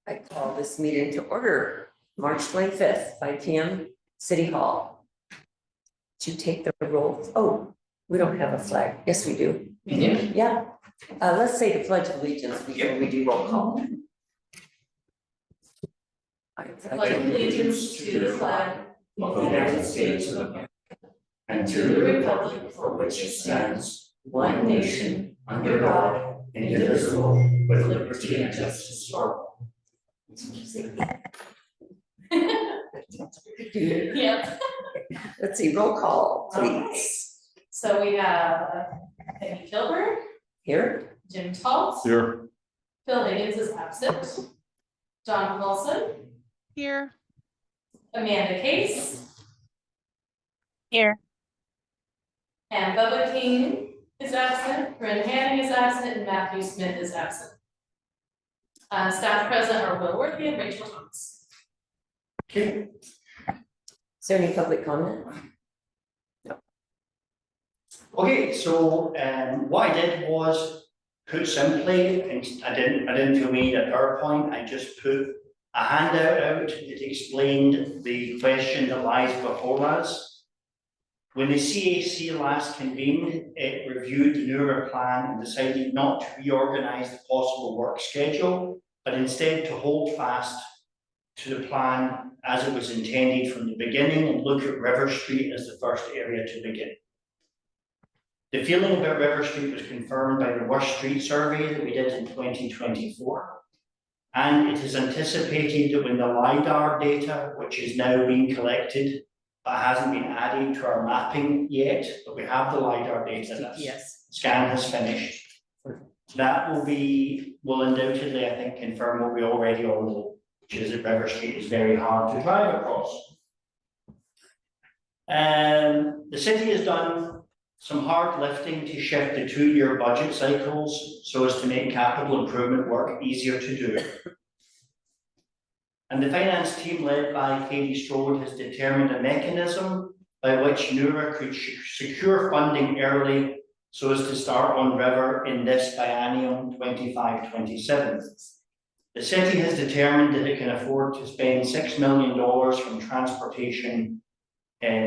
I call this meeting to order, March 25th, 5 p.m., City Hall. To take the roll, oh, we don't have a flag. Yes, we do. You do? Yeah. Let's say the Pledge of Allegiance before we do roll call. I Pledge allegiance to the flag of the United States of America and to the republic for which it stands, one nation, under God, indivisible, with liberty and justice for all. Yep. Let's see, roll call, please. So we have Penny Kilburn, Here. Jim Talt. Here. Phil Higgins is absent. John Wilson. Here. Amanda Case. Here. And Bubba King is absent. Bryn Hanning is absent, and Matthew Smith is absent. Staff present are Will Worthy and Rachel Thomas. Okay. Is there any public comment? No. Okay, so what I did was put simply, and I didn't feel we needed a PowerPoint, I just put a handout out that explained the question that lies before us. When the CAC last convened, it reviewed the Newberg plan and decided not to reorganize the possible work schedule, but instead to hold fast to the plan as it was intended from the beginning and look at River Street as the first area to begin. The feeling about River Street was confirmed by the Worst Street survey that we did in 2024. And it is anticipated that when the LiDAR data, which is now being collected, but hasn't been added to our mapping yet, but we have the LiDAR data, that scan has finished. That will undoubtedly, I think, confirm what we already all know, which is that River Street is very hard to drive across. The city has done some hard lifting to shift the 2-year budget cycles so as to make capital improvement work easier to do. And the finance team led by Katie Strode has determined a mechanism by which Newberg could secure funding early so as to start on River in this biennium 25-27. The city has determined that it can afford to spend $6 million from transportation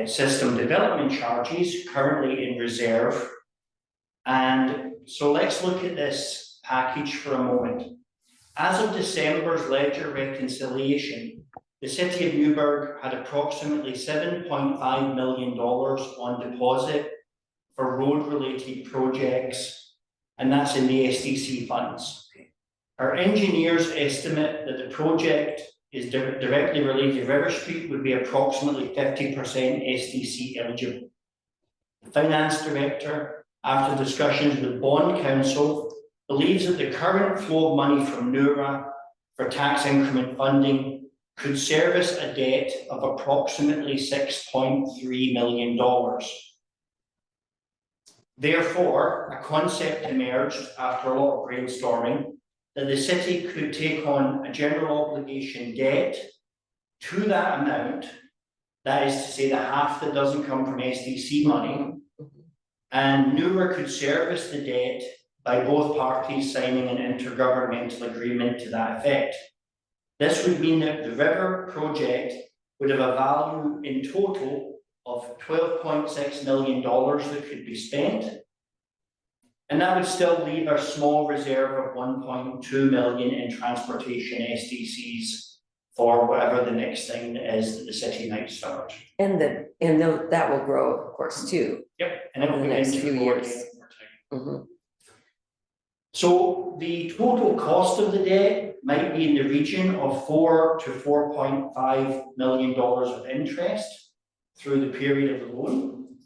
system development charges currently in reserve. And so let's look at this package for a moment. As of December's ledger reconciliation, the city of Newberg had approximately $7.5 million on deposit for road-related projects, and that's in the SDC funds. Our engineers estimate that the project is directly related to River Street would be approximately 50% SDC eligible. The finance director, after discussions with bond counsel, believes that the current flow of money from NURA for tax increment funding could service a debt of approximately $6.3 million. Therefore, a concept emerged after a lot of brainstorming that the city could take on a general obligation debt to that amount, that is to say the half that doesn't come from SDC money, and NURA could service the debt by both parties signing an intergovernmental agreement to that effect. This would mean that the River project would have a value in total of $12.6 million that could be spent. And that would still leave a small reserve of 1.2 million in transportation SDCs for whatever the next thing is that the city might start. And that will grow, of course, too. Yep, and it will in the next few years. So the total cost of the debt might be in the region of $4 to $4.5 million of interest through the period of the loan.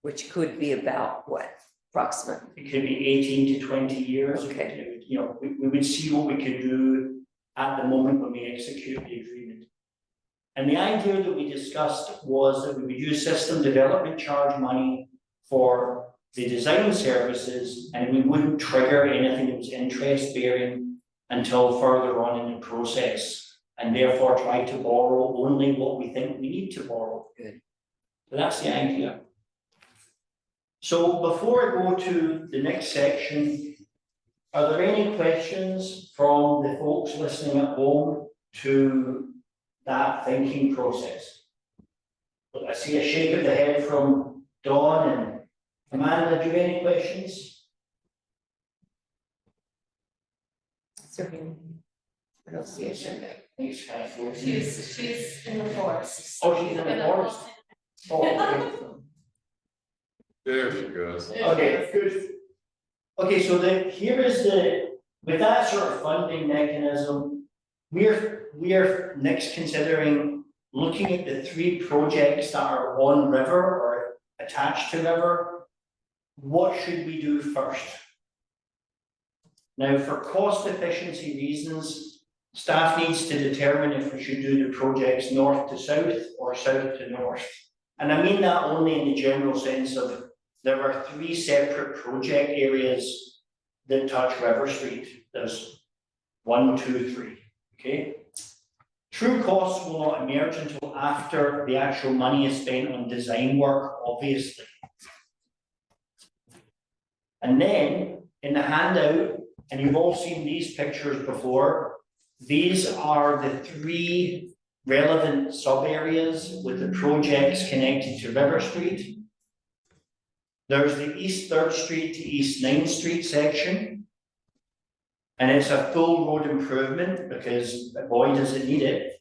Which could be about what, approximately? It could be 18 to 20 years. Okay. You know, we would see what we could do at the moment when we execute the agreement. And the idea that we discussed was that we would use system development charge money for the design services, and we wouldn't trigger anything that was interest bearing until further on in the process, and therefore try to borrow only what we think we need to borrow. Good. So that's the idea. So before I go to the next section, Are there any questions from the folks listening at home to that thinking process? Well, I see a shake of the head from Dawn and Amanda. Do you have any questions? Serving pronunciation. She's in the forest. Oh, she's in the forest. Oh, okay. There she goes. Okay, good. Okay, so here is with that sort of funding mechanism, we are next considering looking at the 3 projects that are on river or attached to river. What should we do first? Now, for cost efficiency reasons, staff needs to determine if we should do the projects north to south or south to north. And I mean that only in the general sense of there are 3 separate project areas that touch River Street. There's 1, 2, 3, okay? True costs will not emerge until after the actual money is spent on design work, obviously. And then in the handout, and you've all seen these pictures before, these are the 3 relevant sub-areas with the projects connected to River Street. There's the East 3rd Street to East 9th Street section. And it's a full road improvement because boy does it need it.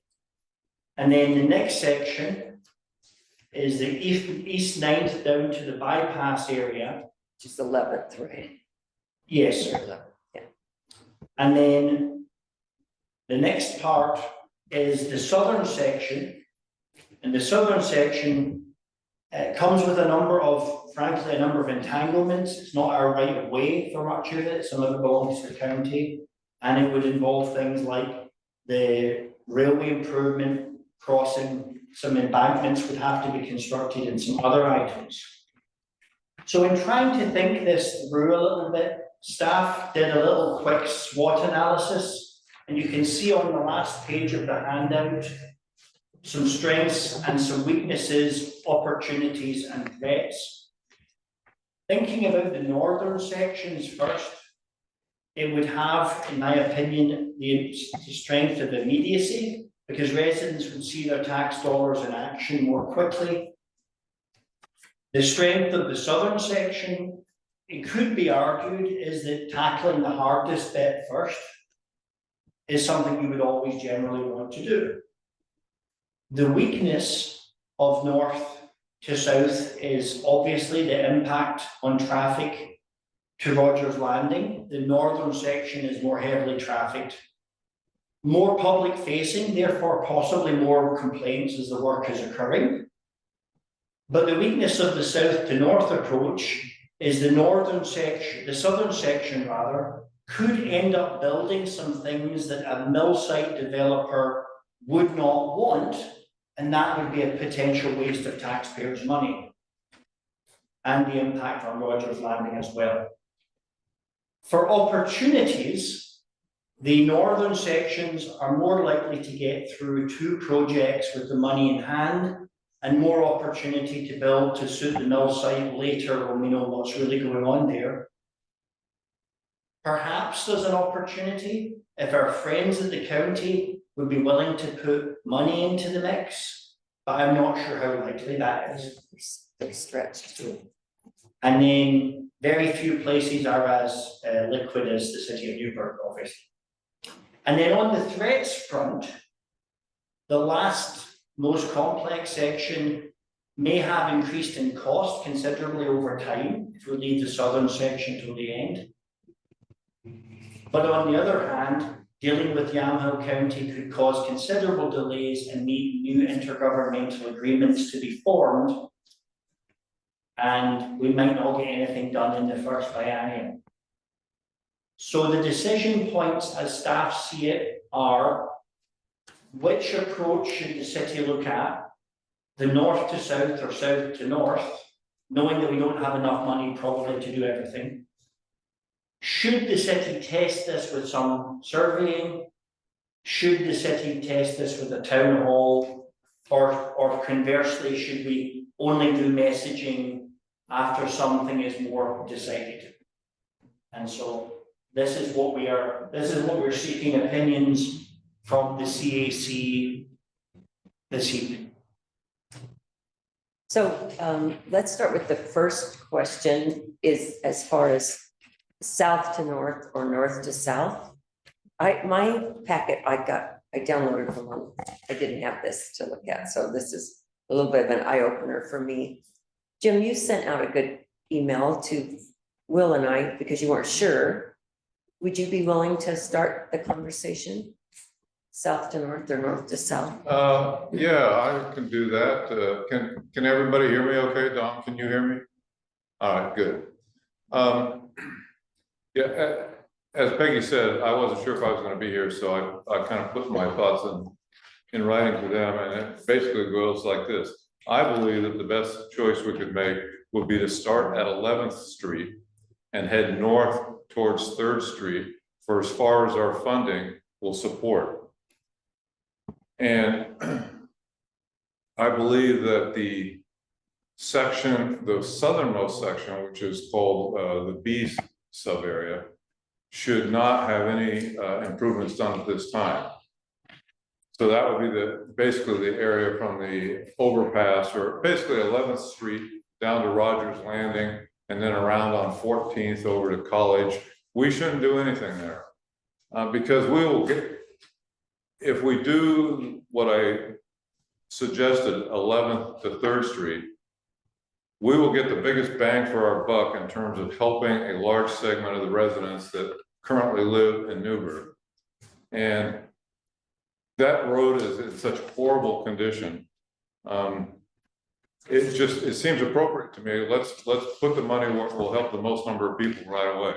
And then the next section is the East 9th down to the bypass area. Which is 11th, right? Yes. Yeah. And then the next part is the southern section. And the southern section comes with frankly, a number of entanglements. It's not our right of way for much of it. Some of it belongs to the county. And it would involve things like the railway improvement, crossing, some embankments would have to be constructed and some other items. So in trying to think this through a little bit, staff did a little quick SWOT analysis, and you can see on the last page of the handout some strengths and some weaknesses, opportunities and threats. Thinking about the northern sections first, it would have, in my opinion, the strength of immediacy, because residents would see their tax dollars in action more quickly. The strength of the southern section, it could be argued, is that tackling the hardest bit first is something you would always generally want to do. The weakness of north to south is obviously the impact on traffic to Rogers Landing. The northern section is more heavily trafficked, more public facing, therefore possibly more complaints as the work is occurring. But the weakness of the south to north approach is the southern section rather, could end up building some things that a mill site developer would not want, and that would be a potential waste of taxpayers' money and the impact on Rogers Landing as well. For opportunities, the northern sections are more likely to get through 2 projects with the money in hand and more opportunity to build to suit the mill site later when we know what's really going on there. Perhaps there's an opportunity if our friends at the county would be willing to put money into the mix, but I'm not sure how likely that is. They're stretched too. And then very few places are as liquid as the city of Newberg, obviously. And then on the threats front, the last most complex section may have increased in cost considerably over time if we leave the southern section till the end. But on the other hand, dealing with Yamhill County could cause considerable delays and need new intergovernmental agreements to be formed. And we might not get anything done in the first biennium. So the decision points as staff see it are, which approach should the city look at? The north to south or south to north, knowing that we don't have enough money probably to do everything. Should the city test this with some surveying? Should the city test this with a town hall? Or conversely, should we only do messaging after something is more decided? And so this is what we're seeking opinions from the CAC this evening. So let's start with the first question is as far as south to north or north to south. My packet I downloaded from one, I didn't have this to look at, so this is a little bit of an eye opener for me. Jim, you sent out a good email to Will and I because you weren't sure. Would you be willing to start the conversation? South to north or north to south? Yeah, I can do that. Can everybody hear me okay? Dom, can you hear me? All right, good. Yeah, as Peggy said, I wasn't sure if I was gonna be here, so I kind of put my thoughts in writing to them, and it basically goes like this. I believe that the best choice we could make would be to start at 11th Street and head north towards 3rd Street for as far as our funding will support. And I believe that the southernmost section, which is called the B sub area, should not have any improvements done at this time. So that would be basically the area from the overpass, or basically 11th Street down to Rogers Landing, and then around on 14th over to College. We shouldn't do anything there because we will get, if we do what I suggested, 11th to 3rd Street, we will get the biggest bang for our buck in terms of helping a large segment of the residents that currently live in Newberg. And that road is in such horrible condition. It seems appropriate to me. Let's put the money where it will help the most number of people right away.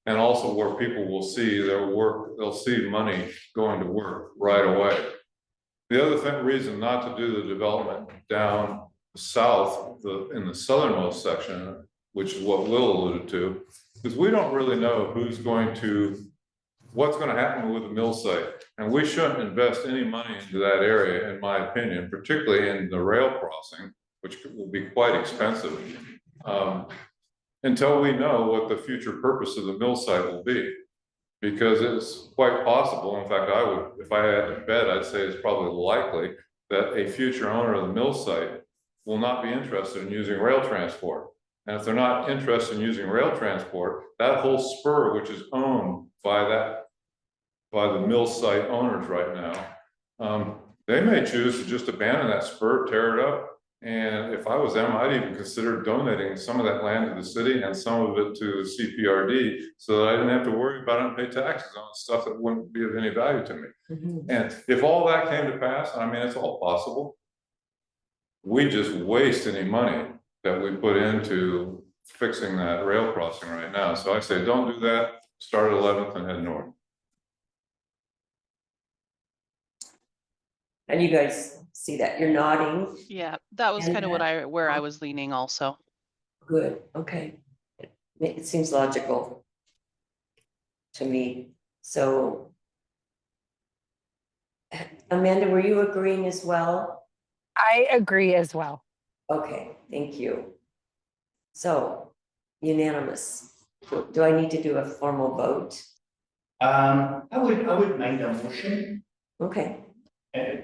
And also where people will see their work, they'll see money going to work right away. The other reason not to do the development down south, in the southernmost section, which is what Will alluded to, is we don't really know what's going to happen with the mill site. And we shouldn't invest any money into that area, in my opinion, particularly in the rail crossing, which will be quite expensive, until we know what the future purpose of the mill site will be. Because it's quite possible, in fact, if I had to bet, I'd say it's probably likely that a future owner of the mill site will not be interested in using rail transport. And if they're not interested in using rail transport, that whole spur, which is owned by the mill site owners right now, they may choose to just abandon that spur, tear it up. And if I was them, I'd even consider donating some of that land to the city and some of it to CPRD, so that I didn't have to worry about it and pay taxes on stuff that wouldn't be of any value to me. And if all that came to pass, I mean, it's all possible, we just waste any money that we put into fixing that rail crossing right now. So I say, don't do that, start at 11th and head north. And you guys see that, you're nodding. Yeah, that was And kind of where I was leaning also. Good, okay. It seems logical to me. So Amanda, were you agreeing as well? I agree as well. Okay, thank you. So unanimous. Do I need to do a formal vote? I would make a motion Okay,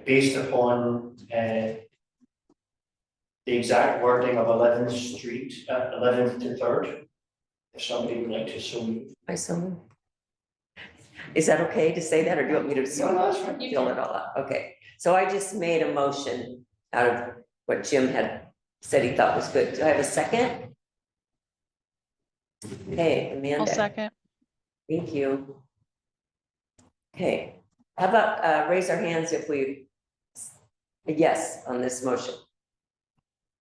based upon the exact wording of 11th Street, 11th to 3rd. If somebody would like to so move. I so move. Is that okay to say that, or do you want me to No, that's fine. fill it all out? Okay, so I just made a motion out of what Jim had said he thought was good. Do I have a second? Okay, Amanda. I'll second. Thank you. Okay, how about raise our hands if we, yes, on this motion.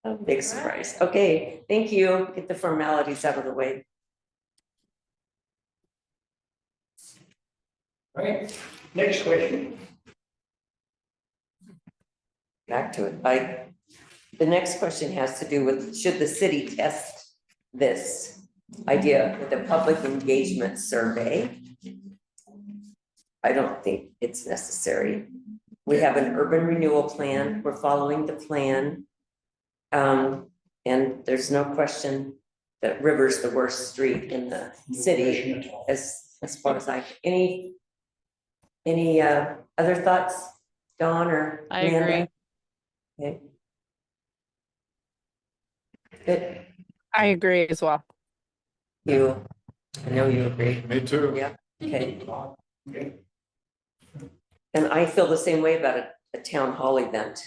Oh, big surprise. Okay, thank you. Get the formalities out of the way. Right, next question. Back to it. The next question has to do with, should the city test this idea with a public engagement survey? I don't think it's necessary. We have an urban renewal plan. We're following the plan. And there's no question that River's the worst street in the city, as as far as any other thoughts, Dawn or I agree. Amanda? Okay. Good, I agree as well. I know you agree. Me too. Yeah, okay. And I feel the same way about a town hall event.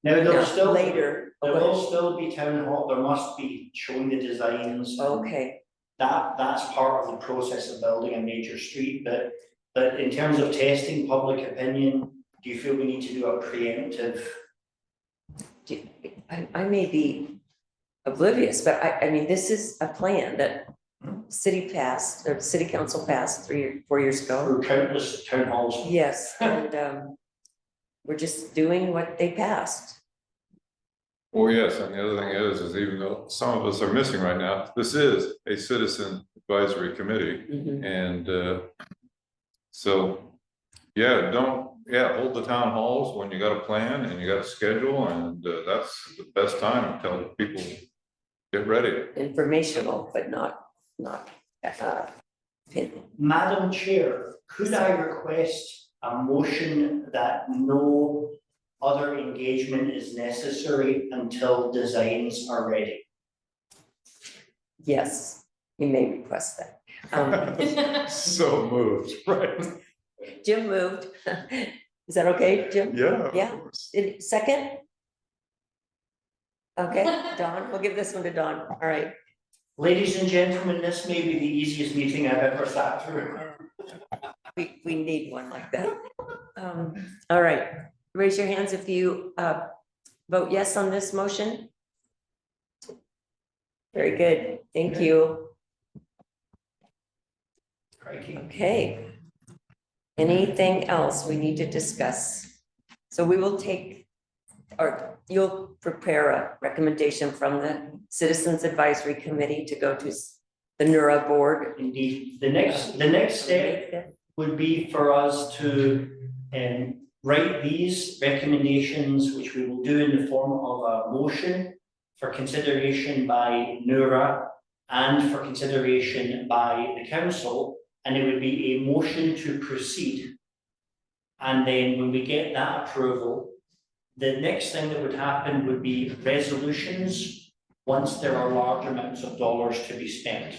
Now, there'll Now, still. later. There Oh, go will still be town hall, there must be showing the designs. ahead. Okay, That's part of the process of building a major street, but in terms of testing public opinion, do you feel we need to do a preemptive? I may be oblivious, but I mean, this is a plan that city passed, or city council passed 4 years ago. Through countless town halls? Yes, and we're just doing what they passed. Well, yes, and the other thing is even though some of us are missing right now, this is a citizen advisory committee. Mhm. And so, yeah, hold the town halls when you got a plan and you got a schedule, and that's the best time to tell people, get ready. Informational, but not opinion. Madam Chair, could I request a motion that no other engagement is necessary until designs are ready? Yes, you may request that. So moved, right? Jim moved. Is that okay, Jim? Yeah. Yeah. Second? Okay, Dawn, we'll give this one to Dawn. All right. Ladies and gentlemen, this may be the easiest meeting I've ever sat through. We need one like that. All right, raise your hands if you vote yes on this motion. Very good, thank you. Okay. Anything else we need to discuss? So we will take, or you'll prepare a recommendation from the Citizens Advisory Committee to go to the NURA board. Indeed, the next step would be for us to write these recommendations, which we will do in the form of a motion for consideration by NURA and for consideration by the council, and it would be a motion to proceed. And then when we get that approval, the next thing that would happen would be resolutions once there are large amounts of dollars to be spent.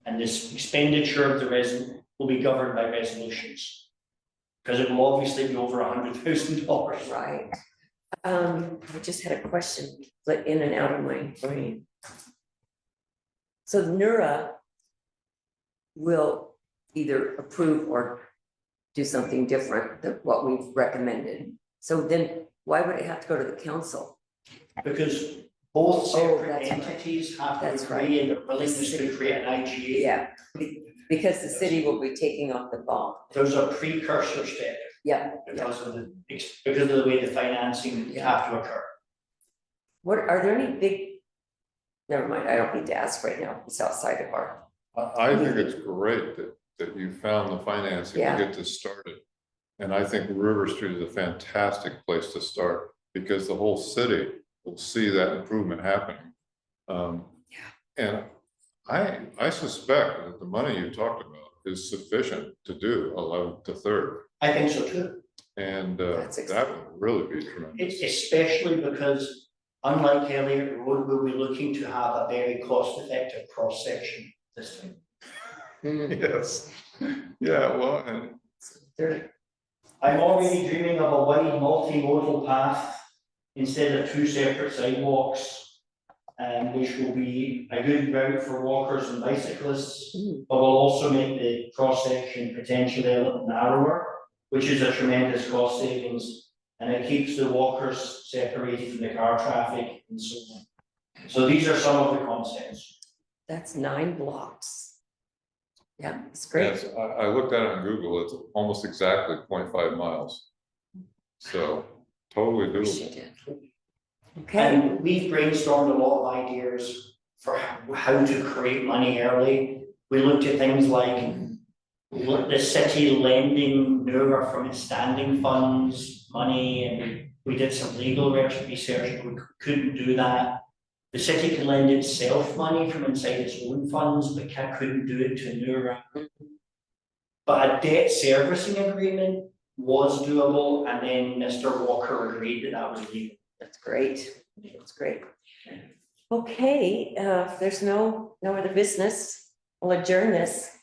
And this expenditure of the will be governed by resolutions. Because it will obviously be over $100,000. Right. I just had a question, split in and out of my brain. So NURA will either approve or do something different than what we've recommended. So then why would it have to go to the council? Because both separate that's right. entities have to That's right. agree in their willingness to create an IGA. Yeah, because the city will be taking off the ball. There's a precursor step Yeah. because of the way the financing have to occur. What, are there any big, never mind, I don't need to ask right now, it's outside of our, I think it's great that you found the financing to Yeah. get this started. And I think River Street is a fantastic place to start because the whole city will see that improvement happening. And I suspect that the money you talked about is sufficient to do 11th to 3rd. I think so too. And That's that would really be tremendous. Especially because unlike Elliott Road, we'll be looking to have a very cost-effective cross-section this time. Yes, yeah, well, and there, I'm already dreaming of a wide multimodal path instead of two separate sidewalks, which will be a good route for walkers and bicyclists, but will also make the cross-section potentially a little narrower, which is a tremendous cost savings, and it keeps the walkers separated from the car traffic and so on. So these are some of the concepts. that's 9 blocks. Yeah, it's great. yes, I looked at it on Google, it's almost exactly 0.5 miles. So totally Appreciate doable. it. Okay, And we've brainstormed a lot of ideas for how to create money early. We looked at things like the city lending Newberg from its standing funds money, and we did some legal research, we couldn't do that. The city can lend itself money from inside its own funds, but couldn't do it to Newberg. But a debt servicing agreement was doable, and then Mr. Walker agreed that that was legal. That's great. That's great. Okay, if there's no other business, we'll adjourn this.